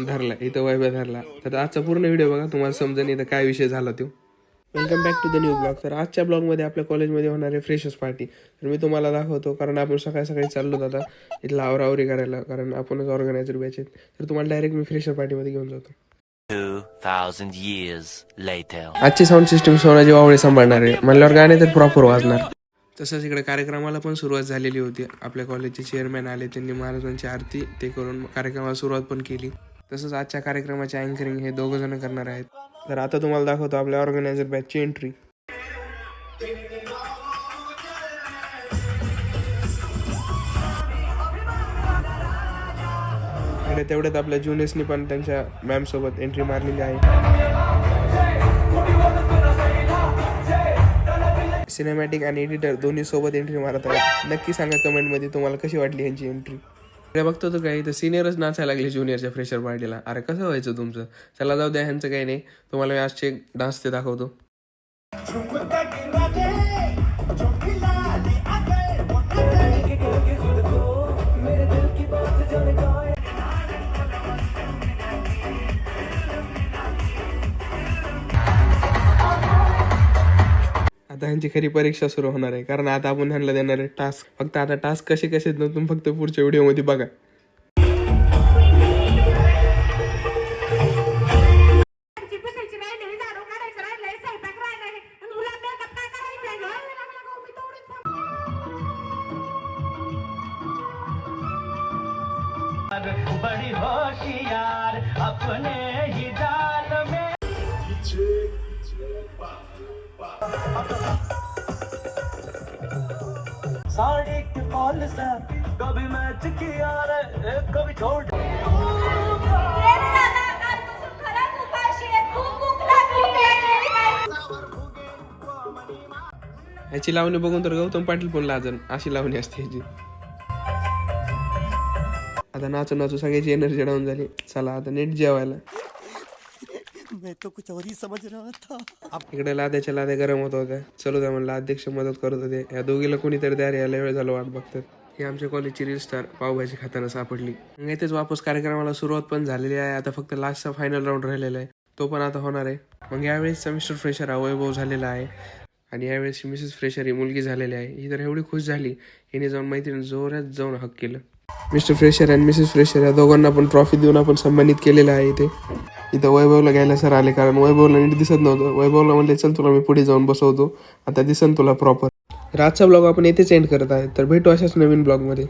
धरला इथं वैभव धरला. तर आजचा पूर्ण व्हिडिओ बघा, तुम्हाला समजेल इथं काय विषय झाला तो. Welcome back to the new blog. तर आजच्या ब्लॉगमध्ये आपल्या कॉलेजमध्ये होणारे फ्रेशर्स पार्टी तर मी तुम्हाला दाखवतो. कारण आपण सकाळी सकाळी चाललो आता इथला आवरावरी करायला, कारण आपणच ऑर्गनायझर बॅच आहेत. तर तुम्हाला डायरेक्ट मी फ्रेशर पार्टीमध्ये घेऊन जातो. 2000 years later. आजची साऊंड सिस्टीम सोनाजी वावळे सांभाळणार आहे म्हणल्यावर गाणे तर प्रॉपर वाजणार. तसंच इकडे कार्यक्रमाला पण सुरुवात झालेली होती. आपल्या कॉलेजचे चेअरमॅन आले, त्यांनी महाराजांची आरती ते करून कार्यक्रमाला सुरुवात पण केली. तसंच आजच्या कार्यक्रमाचे अँकरिंग हे दोघं जण करणार आहेत. तर आता तुम्हाला दाखवतो आपल्या ऑर्गनायझर बॅचची एंट्री. इकडे तेवढ्यात आपल्या ज्युनियर्सनी पण त्यांच्या मॅम सोबत एंट्री मारलेली आहे. सिनेमॅटिक आणि एडिटर दोन्ही सोबत एंट्री मारत आहेत. नक्की सांगा कमेंटमध्ये तुम्हाला कशी वाटली यांची एंट्री. अरे बघतो तो काही तर सिनियरच नाचायला लागले ज्युनियरच्या फ्रेशर पार्टीला. अरे कसं व्हायचं तुमचं? चला जाऊ द्या, ह्यांचं काही नाही. तुम्हाला मी आजचे डान्स ते दाखवतो. आता ह्यांची खरी परीक्षा सुरू होणार आहे, कारण आता आपण ह्यांना देणार आहे टास्क. फक्त आता टास्क कसे कसे तुम्ही फक्त पुढच्या व्हिडिओमध्ये बघा. बड़ी होशियार अपने ही जाल में. साड़ी के फॉल से कभी मैच किया रे कभी छोड़. ह्याची लावणी बघून तर गौतम पाटील पण लाजन, अशी लावणी असते ह्याची. आता नाचू नाचू सगळ्याची एनर्जी डाऊन झाली. चला आता नीट जेवायला. मैं तो कुछ और ही समझ रहा था. इकडे लाद्याच्या लाद्या गरम होत होत्या. चलू द्या म्हणलं, अध्यक्ष मदत करत होते. या दोघीला कोणीतरी द्या रे, याला वेळ झाला वाट बघतात. ही आमच्या कॉलेजची रील स्टार पावभाजी खाताना सापडली. मग इथेच वापस कार्यक्रमाला सुरुवात पण झालेली आहे. आता फक्त लास्टचा फायनल राऊंड राहिलेला आहे, तो पण आता होणार आहे. मग यावेळेस सेमिस्टर फ्रेशर हा वैभव झालेला आहे आणि यावेळेस मिसेस फ्रेशर ही मुलगी झालेली आहे. ही तर एवढी खुश झाली, हिने जाऊन मैत्रिणी जोरात जाऊन हक केलं. मिस्टर फ्रेशर आणि मिसेस फ्रेशर या दोघांना पण ट्रॉफी देऊन आपण सन्मानित केलेलं आहे. इथं वैभवला घ्यायला सर आले, कारण वैभवला नीट दिसत नव्हतं. वैभवला म्हणले चल तुला मी पुढे जाऊन बसवतो, आता दिसन तुला प्रॉपर. आजचा ब्लॉग आपण येथेच एंड करत आहे. तर भेटू अशाच नवीन ब्लॉगमध्ये.